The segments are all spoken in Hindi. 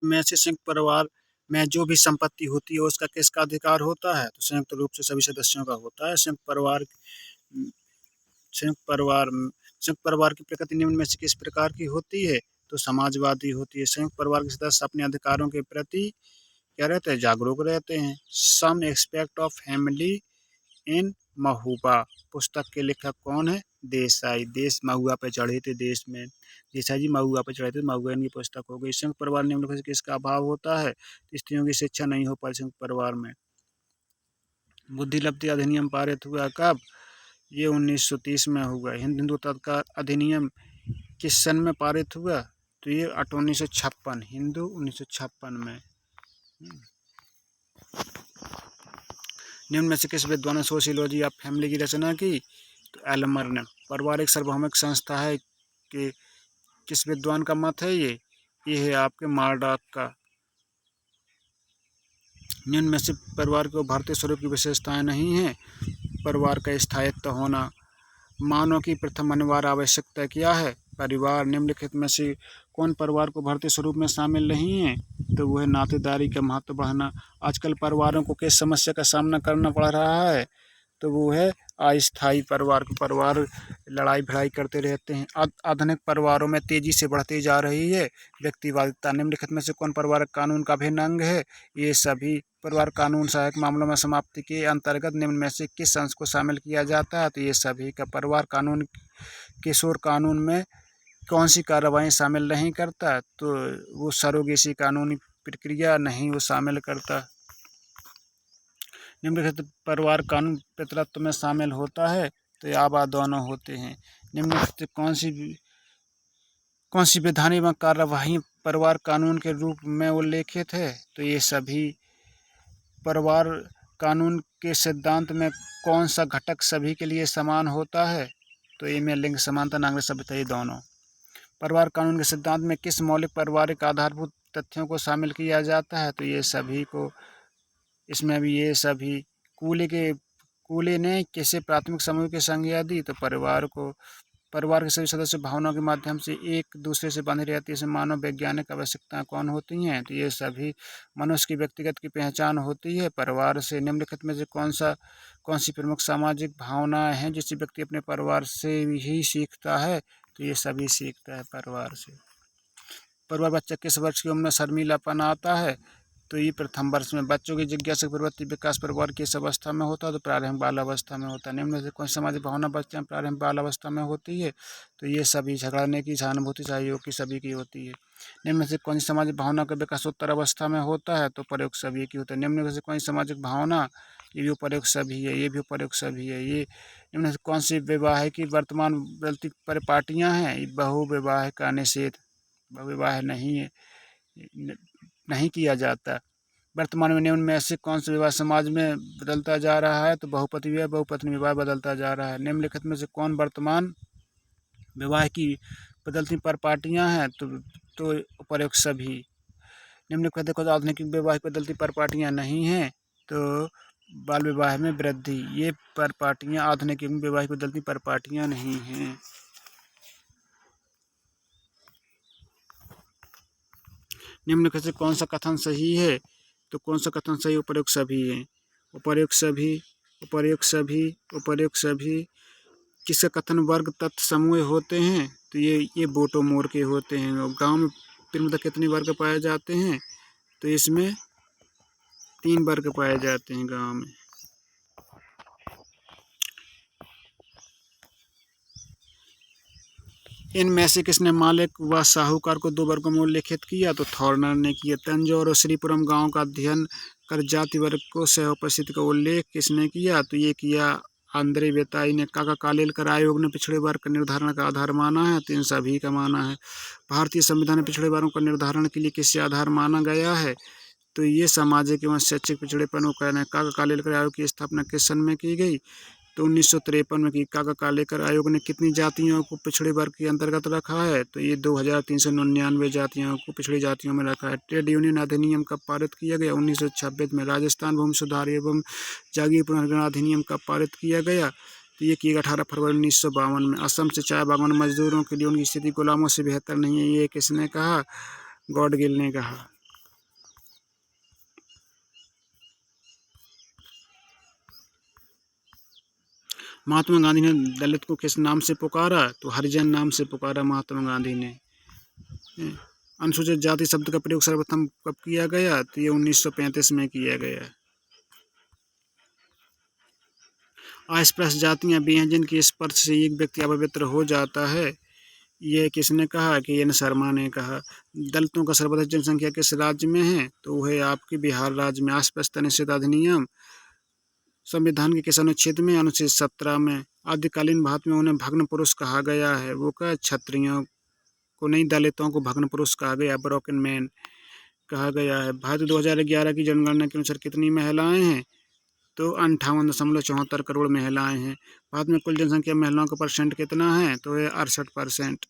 में से संयुक्त परिवार में जो भी संपत्ति होती है उसका किसका अधिकार होता है? तो संयुक्त रूप से सभी सदस्यों का होता है। संयुक्त परिवार संयुक्त परिवार की प्रकृति निम्न में से किस प्रकार की होती है? तो समाजवादी होती है। संयुक्त परिवार के सदस्य अपने अधिकारों के प्रति क्या रहते हैं? जागरूक रहते हैं। Some aspect of family in महुआ पुस्तक के लेखक कौन है? देसाई। देश महुआ पे चढ़े थे, देश में देसाई जी महुआ पे चढ़े थे, महुआ इनकी पुस्तक हो गई। संयुक्त परिवार निम्नलिखित में से किसका अभाव होता है? तो स्त्रियों की शिक्षा नहीं हो पाई संयुक्त परिवार में। बुद्धि अधिनियम पारित हुआ कब? ये 1930 में हुआ। हिंदू तत्कार अधिनियम किस सन में पारित हुआ? तो ये 1956, हिंदू 1956 में। निम्न में से किस विद्वान ने सोशियोलॉजी ऑफ फैमिली की रचना की? तो एल्मर ने। परिवार एक सार्वभौमिक संस्था है कि किस विद्वान का मत है ये है आपके मार्डॉक का। निम्न में से परिवार को भारतीय स्वरूप की विशेषताएं नहीं हैं। परिवार का स्थायित्व होना। मानव की प्रथम अनिवार्य आवश्यकता क्या है? परिवार। निम्नलिखित में से कौन परिवार को भारतीय स्वरूप में शामिल नहीं है? तो वो है नातेदारी का महत्व बढ़ाना। आजकल परिवारों को किस समस्या का सामना करना पड़ रहा है? तो वो है अस्थायी परिवार। परिवार लड़ाई भिड़ाई करते रहते हैं। आधुनिक परिवारों में तेजी से बढ़ती जा रही है व्यक्तिवादिता। निम्नलिखित में से कौन परिवार कानून का अभिन्न अंग है? ये सभी। परिवार कानून सहायक मामलों में समाप्ति के अंतर्गत निम्न में से किस अंश को शामिल किया जाता है? तो ये सभी का। परिवार कानून किशोर कानून में कौन सी कार्रवाई शामिल नहीं करता? तो वो सरोगेसी कानूनी प्रक्रिया नहीं वो शामिल करता। निम्नलिखित परिवार कानून पितृत्व में शामिल होता है? तो आबा दोनों होते हैं। निम्नलिखित कौन सी विधान एवं कार्यवाही परिवार कानून के रूप में उल्लेखित है? तो ये सभी। परिवार कानून के सिद्धांत में कौन सा घटक सभी के लिए समान होता है? तो ये में लिंग समानता, नागरिक सभ्यता, ये दोनों। परिवार कानून के सिद्धांत में किस मौलिक पारिवारिक आधारभूत तथ्यों को शामिल किया जाता है? तो ये सभी को। इसमें भी ये सभी। कूले ने किसे प्राथमिक समूह की संज्ञा दी? तो परिवार के सभी सदस्य भावनाओं के माध्यम से एक दूसरे से बंधे रहते हैं। मानव वैज्ञानिक आवश्यकताएं कौन होती हैं? तो ये सभी। मनुष्य की व्यक्तिगत की पहचान होती है परिवार से। निम्नलिखित में से कौन सी प्रमुख सामाजिक भावनाएं हैं जिसे व्यक्ति अपने परिवार से ही सीखता है? तो ये सभी सीखता है परिवार से। परिवार बच्चा किस वर्ष की उम्र में शर्मीलापन आता है? तो ये प्रथम वर्ष में। बच्चों की जिज्ञासा प्रवृत्ति विकास परिवार की इस अवस्था में होता है? तो प्रारंभिक बाल अवस्था में होता है। निम्न से कौन सामाजिक भावना बच्चे में प्रारंभिक बाल अवस्था में होती है? तो ये सभी। झगड़ने की, सहानुभूति, सहयोग की, सभी की होती है। निम्न से कौन सी सामाजिक भावना का विकास उत्तर अवस्था में होता है? तो प्रयोग सभी की होता है। निम्न से कौन सी सामाजिक भावना, ये भी प्रयोग सभी है, ये भी प्रयोग सभी है। ये निम्न से कौन सी विवाह की वर्तमान बदलती परिपाटियाँ हैं? बहु विवाह का निषेध। बहुविवाह नहीं किया जाता। वर्तमान में निम्न में से कौन सा विवाह समाज में बदलता जा रहा है? तो बहुपति विवाह, बहुपत्नी विवाह बदलता जा रहा है। निम्नलिखित में से कौन वर्तमान विवाह की बदलती परिपाटियाँ हैं? तो प्रयोग सभी। निम्नलिखित देखो तो आधुनिक विवाह की बदलती परिपाटियाँ नहीं हैं। तो बाल विवाह में वृद्धि। ये परिपाटियाँ आधुनिक विवाह की बदलती परिपाटियाँ नहीं हैं। निम्नलिखित से कौन सा कथन सही है? तो कौन सा कथन सही? उपर्युक्त सभी है। उपर्युक्त सभी, उपर्युक्त सभी, उपर्युक्त सभी। किसका कथन वर्ग तत्व समूह होते हैं? तो ये बोटो मोर के होते हैं। और गांव में मतलब कितने वर्ग पाए जाते हैं? तो इसमें 3 वर्ग पाए जाते हैं गांव में। इनमें से किसने मालिक व साहूकार को 2 वर्गों में उल्लेखित किया? तो थॉर्नर ने किया। तंजौर और श्रीपुरम गांव का अध्ययन कर जाति वर्ग को सह उपस्थिति का उल्लेख किसने किया? तो ये किया आंद्रे बेताई ने। काका कालेलकर आयोग ने पिछड़े वर्ग का निर्धारण का आधार माना है? तो इन सभी का माना है। भारतीय संविधान में पिछड़े वर्गों का निर्धारण के लिए किससे आधार माना गया है? तो ये सामाजिक एवं शैक्षिक पिछड़ेपन को कहना है। काका कालेलकर आयोग की स्थापना किस सन में की गई? तो 1953 में की। काका कालेलकर आयोग ने कितनी जातियों को पिछड़े वर्ग के अंतर्गत रखा है? तो ये 2399 जातियों को पिछड़ी जातियों में रखा है। ट्रेड यूनियन अधिनियम कब पारित किया गया? 1926 में। राजस्थान भूमि सुधार एवं जागीर पुनर्गणना अधिनियम कब पारित किया गया? तो ये किया 18 फरवरी 1952 में। असम से चाय बागान मजदूरों के लिए उनकी स्थिति गुलामों से बेहतर नहीं है, ये किसने कहा? गॉडगिल ने कहा। महात्मा गांधी ने दलित को किस नाम से पुकारा? तो हरिजन नाम से पुकारा महात्मा गांधी ने। अनुसूचित जाति शब्द का प्रयोग सर्वप्रथम कब किया गया? तो ये 1935 में किया गया। अस्पृश्य जातियां वे हैं जिनके स्पर्श से एक व्यक्ति अपवित्र हो जाता है। ये किसने कहा? कि एन शर्मा ने कहा। दलितों का सर्वाधिक जनसंख्या किस राज्य में है? तो वह है आपके बिहार राज्य में। अस्पृश्यता निषेध अधिनियम संविधान के किस अनुच्छेद में? अनुच्छेद 17 में। आदिकालीन भारत में उन्हें भग्न पुरुष कहा गया है। वो क्या? क्षत्रियों को नहीं, दलितों को भग्न पुरुष कहा गया, ब्रोकन मैन कहा गया है। भारत 2011 की जनगणना के अनुसार कितनी महिलाएं हैं? तो 58.74 करोड़ महिलाएं हैं। भारत में कुल जनसंख्या महिलाओं का परसेंट कितना है? तो ये 68%।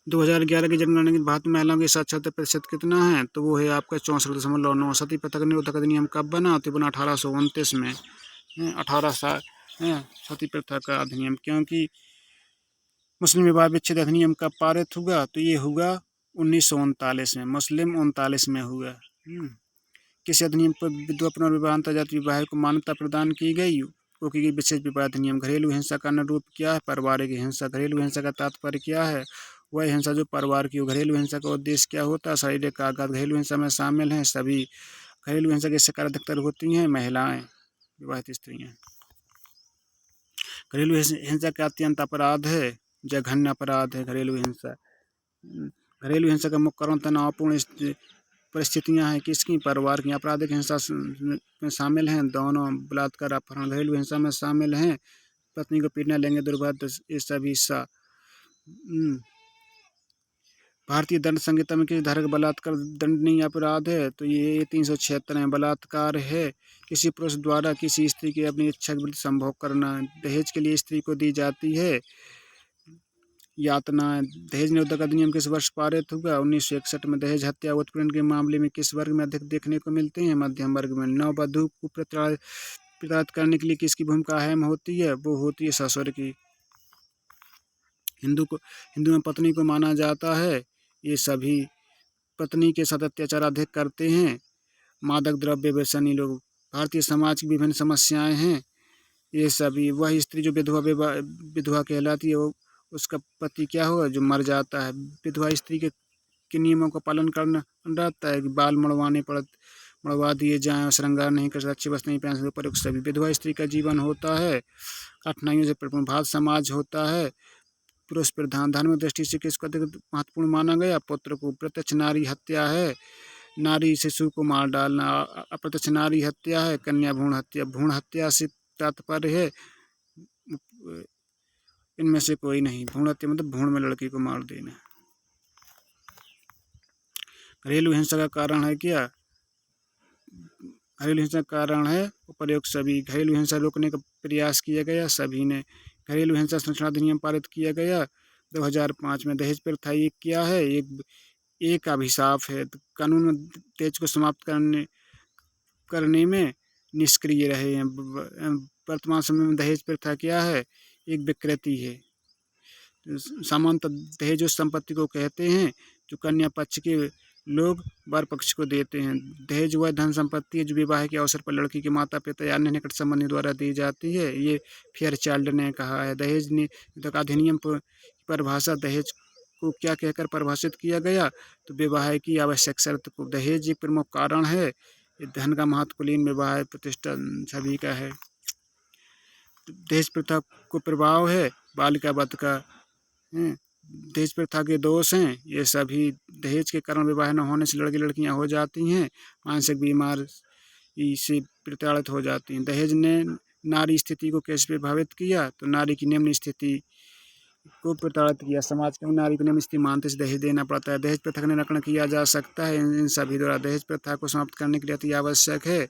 2011 की जनगणना की भारत में महिलाओं की साक्षरता प्रतिशत कितना है? तो वो है आपका 64.9। सती प्रथा निरोधक अधिनियम कब बना? तो बना 1829 में। 18 साल सती प्रथा का अधिनियम। क्योंकि मुस्लिम विवाह विच्छेद अधिनियम कब पारित हुआ? तो ये हुआ 1939 में। मुस्लिम 39 में हुआ। किस अधिनियम पर विधवा पुनर्विवाह अंतर्जातीय विवाह को मान्यता प्रदान की गई? वो की गई विशेष विवाह अधिनियम। घरेलू हिंसा का अनुरूप क्या है? पारिवारिक हिंसा। घरेलू हिंसा का तात्पर्य क्या है? वह हिंसा जो परिवार की हो। घरेलू हिंसा का उद्देश्य क्या होता है? शारीरिक आघात। घरेलू हिंसा में शामिल हैं सभी। घरेलू हिंसा के शिकार अधिकतर होती हैं महिलाएं, विवाहित स्त्रियां। घरेलू हिंसा का अत्यंत अपराध है, जघन्य अपराध है घरेलू हिंसा। घरेलू हिंसा का मुख्य कारण तनावपूर्ण परिस्थितियां हैं किसकी? परिवार की। आपराधिक हिंसा में शामिल हैं दोनों, बलात्कार, अपहरण। घरेलू हिंसा में शामिल हैं पत्नी को पीटना, लैंगिक दुर्व्यवहार, ये सभी सा। भारतीय दंड संहिता में किस धारा का बलात्कार दंडनीय अपराध है? तो ये 376 है। बलात्कार है किसी पुरुष द्वारा किसी स्त्री की अपनी इच्छा के विरुद्ध संभोग करना। दहेज के लिए स्त्री को दी जाती है यातना। दहेज निरोधक अधिनियम किस वर्ष पारित हुआ? 1961 में। दहेज हत्या उत्पीड़न के मामले में किस वर्ग में अधिक देखने को मिलते हैं? मध्यम वर्ग में। नववधू को प्रताड़ित करने के लिए किसकी भूमिका अहम होती है? वो होती है ससुर की। हिंदू में पत्नी को माना जाता है, ये सभी पत्नी के साथ अत्याचार अधिक करते हैं। मादक द्रव्य व्यसनी लोग। भारतीय समाज की विभिन्न समस्याएं हैं, ये सभी। वह स्त्री जो विधवा कहलाती है, उसका पति क्या हुआ? जो मर जाता है। विधवा स्त्री के नियमों का पालन करना रहता है कि बाल मड़वा दिए जाएं, श्रृंगार नहीं कर सकते, अच्छे वस्त्र नहीं पहन सकते, उपयुक्त सभी। विधवा स्त्री का जीवन होता है कठिनाइयों से परिपूर्ण। भारत समाज होता है पुरुष प्रधान। धार्मिक दृष्टि से किसको अधिक महत्वपूर्ण माना गया? पुत्र को। प्रत्यक्ष नारी हत्या है नारी शिशु को मार डालना। अप्रत्यक्ष नारी हत्या है कन्या भ्रूण हत्या। भ्रूण हत्या से तात्पर्य है इनमें से कोई नहीं। भ्रूण हत्या मतलब भ्रूण में लड़की को मार देना। घरेलू हिंसा का कारण है क्या? घरेलू हिंसा का कारण है उपयुक्त सभी। घरेलू हिंसा रोकने का प्रयास किया गया सभी ने। घरेलू हिंसा संरक्षण अधिनियम पारित किया गया 2005 में। दहेज प्रथा एक क्या है? एक अभिशाप है। कानून में दहेज को समाप्त करने में निष्क्रिय रहे हैं। वर्तमान समय में दहेज प्रथा क्या है? एक विकृति है। सामान्यतः दहेज उस संपत्ति को कहते हैं जो कन्या पक्ष के लोग वर पक्ष को देते हैं। दहेज वह धन संपत्ति है जो विवाह के अवसर पर लड़की के माता पिता या अन्य निकट संबंधी द्वारा दी जाती है। ये फेयरचाइल्ड ने कहा है। दहेज निरोधक अधिनियम पर परिभाषा दहेज को क्या कहकर परिभाषित किया गया? तो विवाह की आवश्यक शर्त को। दहेज एक प्रमुख कारण है। धन का महत्व, कुलीन विवाह, प्रतिष्ठा सभी का है। दहेज प्रथा को प्रभाव है बालिका वध का। दहेज प्रथा के दोष हैं ये सभी। दहेज के कारण विवाह न होने से लड़कियां हो जाती हैं मानसिक बीमार से प्रताड़ित हो जाती हैं। दहेज ने नारी स्थिति को कैसे प्रभावित किया? तो नारी की निम्न स्थिति को प्रताड़ित किया। समाज के नारी को निम्न स्थिति मानते से दहेज देना पड़ता है। दहेज प्रथा का निराकरण किया जा सकता है इन सभी द्वारा। दहेज प्रथा को समाप्त करने के लिए अति आवश्यक है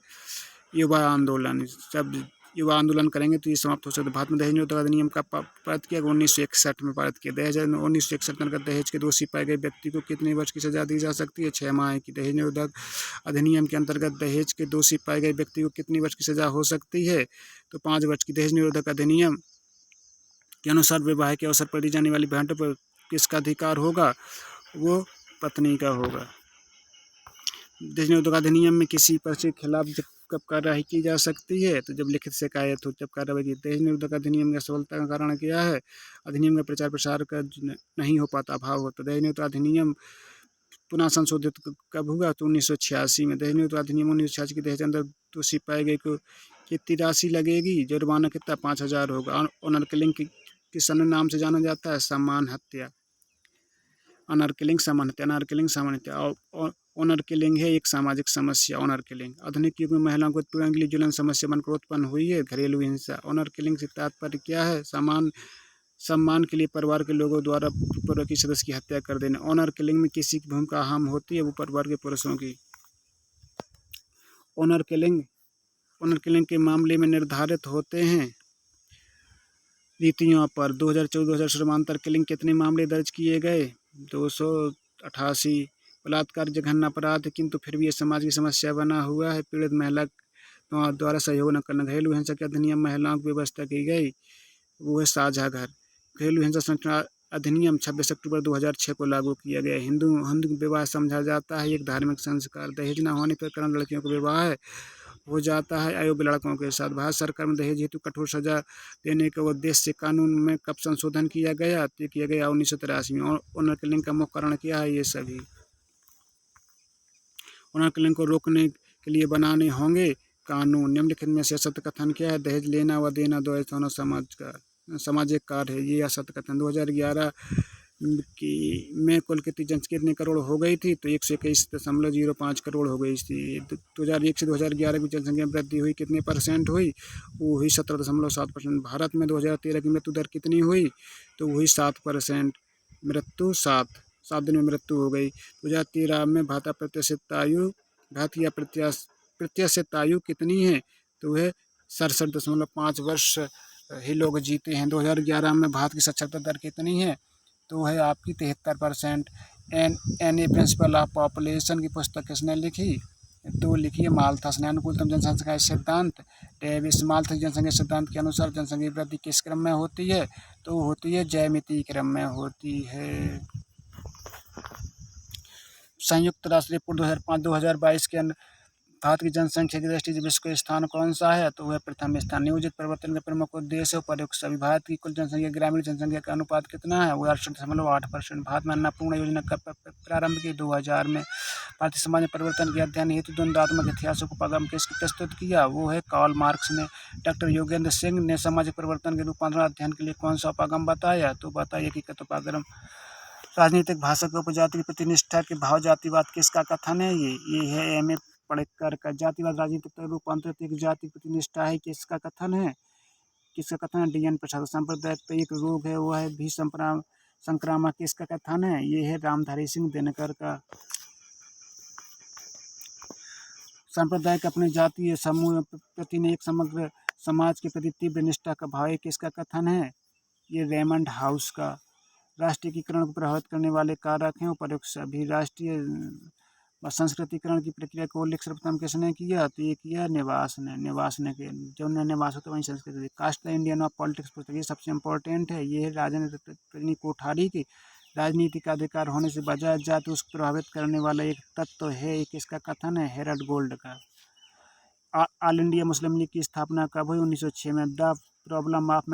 युवा आंदोलन। सब युवा आंदोलन करेंगे तो ये समाप्त हो सकता है। भारत में दहेज निरोधक अधिनियम का पारित किया 1961 में पारित किया। 1961 में दहेज के दोषी पाए गए व्यक्ति को कितने वर्ष की सजा दी जा सकती है? 6 माह की। दहेज निरोधक अधिनियम के अंतर्गत दहेज के दोषी पाए गए व्यक्ति को कितनी वर्ष की सजा हो सकती है? तो 5 वर्ष की। दहेज निरोधक अधिनियम के अनुसार विवाह के अवसर पर दी जाने वाली भेंट पर किसका अधिकार होगा? वो पत्नी का होगा। दहेज निरोधक अधिनियम में किसी पर्चे के खिलाफ कब कार्रवाई की जा सकती है? तो जब लिखित शिकायत हो, जब कार्रवाई की। दहेज निरोधक अधिनियम की असफलता का कारण क्या है? अधिनियम का प्रचार प्रसार का नहीं हो पाता, अभाव होता। दहेज निरोधक अधिनियम पुनः संशोधित कब हुआ? तो 1986 में। दहेज निरोधक अधिनियम 1986 के दहेज अंदर दोषी पाए गए को कितनी राशि लगेगी? जुर्माना कितना? 5,000 होगा। ऑनर किलिंग किस अन्य नाम से जाना जाता है? समान हत्या। ऑनर किलिंग, समान हत्या, ऑनर किलिंग, समान हत्या। ऑनर किलिंग है एक सामाजिक समस्या। ऑनर किलिंग आधुनिक युग में महिलाओं को उत्पीड़न के लिए ज्वलन समस्या बनकर उत्पन्न हुई है। घरेलू हिंसा। ऑनर किलिंग से तात्पर्य क्या है? सम्मान के लिए परिवार के लोगों द्वारा परिवार के सदस्य की हत्या कर देना। ऑनर किलिंग में किसी की भूमिका अहम होती है, वो परिवार के पुरुषों की। ऑनर किलिंग ऑनर किलिंग के मामले में निर्धारित होते हैं रीतियों पर। 2014-2016 में अंतर किलिंग कितने मामले दर्ज किए गए? 288। बलात्कार जघन्य अपराध, किंतु फिर भी ये समाज की समस्या बना हुआ है। पीड़ित महिला द्वारा सहयोग न करना। घरेलू हिंसा के अधिनियम महिलाओं की व्यवस्था की गई, वो है साझा घर। घरेलू हिंसा संरक्षण अधिनियम 26 अक्टूबर 2006 को लागू किया गया। हिंदू विवाह समझा जाता है एक धार्मिक संस्कार। दहेज न होने पर कारण लड़कियों को विवाह हो जाता है अयोग्य लड़कों के साथ। भारत सरकार में दहेज हेतु कठोर सजा देने के उद्देश्य से कानून में कब संशोधन किया गया? तो किया गया 1983 में। ऑनर किलिंग का मुख्य कारण क्या है? ये सभी। ऑनर किलिंग को रोकने के लिए बनाने होंगे कानून। निम्नलिखित में से असत्य कथन क्या है? दहेज लेना व देना दो दोनों सामाजिक कार्य है। ये असत्य कथन। 2011 में कुल कितनी जनसंख्या कितने करोड़ हो गई थी? तो 121.05 करोड़ हो गई थी। 2001 से 2011 की जनसंख्या में वृद्धि हुई, कितने % हुई? वो हुई 17.7%। भारत में 2013 की मृत्यु दर कितनी हुई? तो वही 7%। मृत्यु 7 दिन में मृत्यु हो गई। 2013 में भारतीय प्रत्याशित आयु कितनी है? तो वह 67.5 वर्ष ही लोग जीते हैं। 2011 में भारत की साक्षरता दर कितनी है? तो है आपकी 73%। An a principle of population की पुस्तक किसने लिखी? तो लिखिए माल्थस ने। अनुकूलतम जनसंख्या सिद्धांत डेविस। माल्थस जनसंख्या सिद्धांत के अनुसार जनसंख्या वृद्धि किस क्रम में होती है? तो होती है ज्यामितीय क्रम में होती है। संयुक्त राष्ट्र रिपोर्ट 2005-2022 के भारत की जनसंख्या की दृष्टि से विश्व का स्थान कौन सा है? तो वह प्रथम स्थान। नियोजित परिवर्तन का प्रमुख उद्देश्य उपर्युक्त सभी। भारत की कुल जनसंख्या ग्रामीण जनसंख्या का अनुपात कितना है? वो 68.8%। भारत में अन्नपूर्णा योजना कब प्रारंभ की? 2000 में। भारतीय समाज में परिवर्तन के अध्ययन हेतु द्वंद्वात्मक इतिहासों को उपागम किसने प्रस्तुत किया? वो है कार्ल मार्क्स ने। डॉक्टर योगेंद्र सिंह ने सामाजिक परिवर्तन के रूपांतरण अध्ययन के लिए कौन सा उपागम बताया? तो बताइए कि उपागम। राजनीतिक भाषा के उपजाति की प्रतिनिष्ठा के भाव जातिवाद किसका कथन है? ये है M.A. पड़ेकर का। जातिवाद राजनीतिक रूपांतरित एक जाति प्रतिनिष्ठा है, किसका कथन है? किसका कथन है? D.N. प्रसाद। सांप्रदायिक एक रोग है, वह है भी संक्रामक, किसका कथन है? ये है रामधारी सिंह दिनकर का। सांप्रदायिक अपने जातीय समूह प्रति एक समग्र समाज के प्रति तीव्र निष्ठा का भाव है, किसका कथन है? ये रेमंड हाउस का। राष्ट्रीयकरण को प्रभावित करने वाले कारक हैं उपर्युक्त सभी। राष्ट्रीय संस्कृतिकरण की प्रक्रिया को उल्लेख सर्वप्रथम किसने किया? तो ये किया निवास ने जो निवास होता है वहीं संस्कृति। Caste the Indian of politics पुस्तक, ये सबसे इम्पोर्टेंट है। ये है राजनीति कोठारी की। राजनीति का अधिकार होने से बजाय जाति उसको प्रभावित करने वाला एक तत्व है, एक इसका कथन है हेरल्ड गोल्ड का। ऑल इंडिया मुस्लिम लीग की स्थापना कब हुई? 1906 में। द प्रॉब्लम ऑफ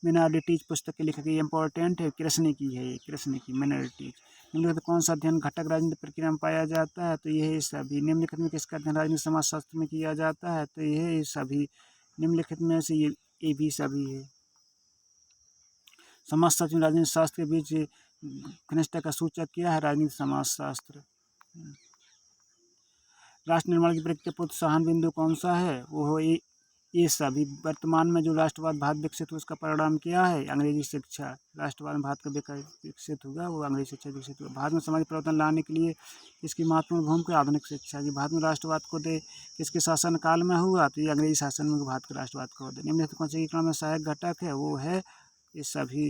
मिनॉरिटीज पुस्तक के लेखक, ये इंपॉर्टेंट है, कृष्ण की है। ये कृष्ण की मिनॉरिटीज। निम्नलिखित कौन सा अध्ययन घटक राजनीतिक प्रक्रिया में पाया जाता है? तो यह है सभी। निम्नलिखित में किसका अध्ययन राजनीति समाजशास्त्र में किया जाता है? तो यह है सभी। निम्नलिखित में से ये भी सभी है। समाजशास्त्र और राजनीति शास्त्र के बीच घनिष्ठता का सूचक क्या है? राजनीति समाजशास्त्र। राष्ट्र निर्माण की प्रक्रिया प्रोत्साहन बिंदु कौन सा है? वो हो ये सभी। वर्तमान में जो राष्ट्रवाद भारत विकसित हुआ उसका परिणाम क्या है? अंग्रेजी शिक्षा। राष्ट्रवाद में भारत का विकसित हुआ वो अंग्रेजी शिक्षा विकसित हुआ। भारत में सामाजिक परिवर्तन लाने के लिए इसकी महत्वपूर्ण भूमिका आधुनिक शिक्षा की। भारत में राष्ट्रवाद को दे किसके शासन काल में हुआ? तो ये अंग्रेजी शासन में भारत के राष्ट्रवाद को दे। निम्नलिखित कौन से में सहायक घटक है? वो है ये सभी।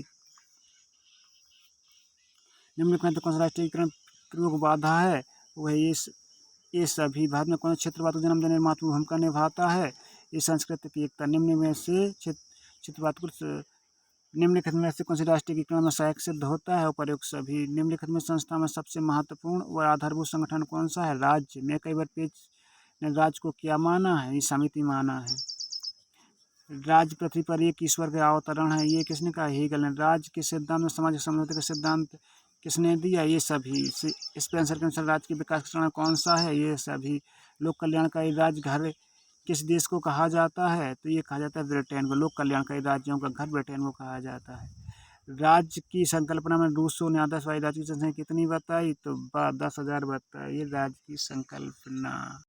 निम्नलिखित में कौन सा राष्ट्रीयकरण प्रमुख बाधा है? वो है ये सभी। भारत में कौन सा क्षेत्रवाद को जन्म देने में महत्वपूर्ण भूमिका निभाता है? ये संस्कृत की एकता। निम्न में से क्षेत्रवाद को निम्नलिखित में से कौन सी राष्ट्रीयकरण में सहायक सिद्ध होता है? उपर्युक्त सभी। निम्नलिखित में संस्था में सबसे महत्वपूर्ण व आधारभूत संगठन कौन सा है? राज्य। मैं कई बार पेज ने राज्य को क्या माना है? ये समिति माना है। राज्य पृथ्वी पर एक ईश्वर का अवतरण है, ये किसने कहा? हेगल ने। राज्य के सिद्धांत में सामाजिक समझौते का सिद्धांत किसने दिया? ये सभी। स्पेंसर के अनुसार राज्य के विकास का चरण कौन सा है? ये सभी। लोक कल्याणकारी राज्य घर किस देश को कहा जाता है? तो ये कहा जाता है ब्रिटेन को। लोक कल्याणकारी राज्यों का घर ब्रिटेन को कहा जाता है। राज्य की संकल्पना में रूसो ने आदर्शवादी राज्य की जनसंख्या कितनी बताई? तो 10,000 बताई राज्य की संकल्पना।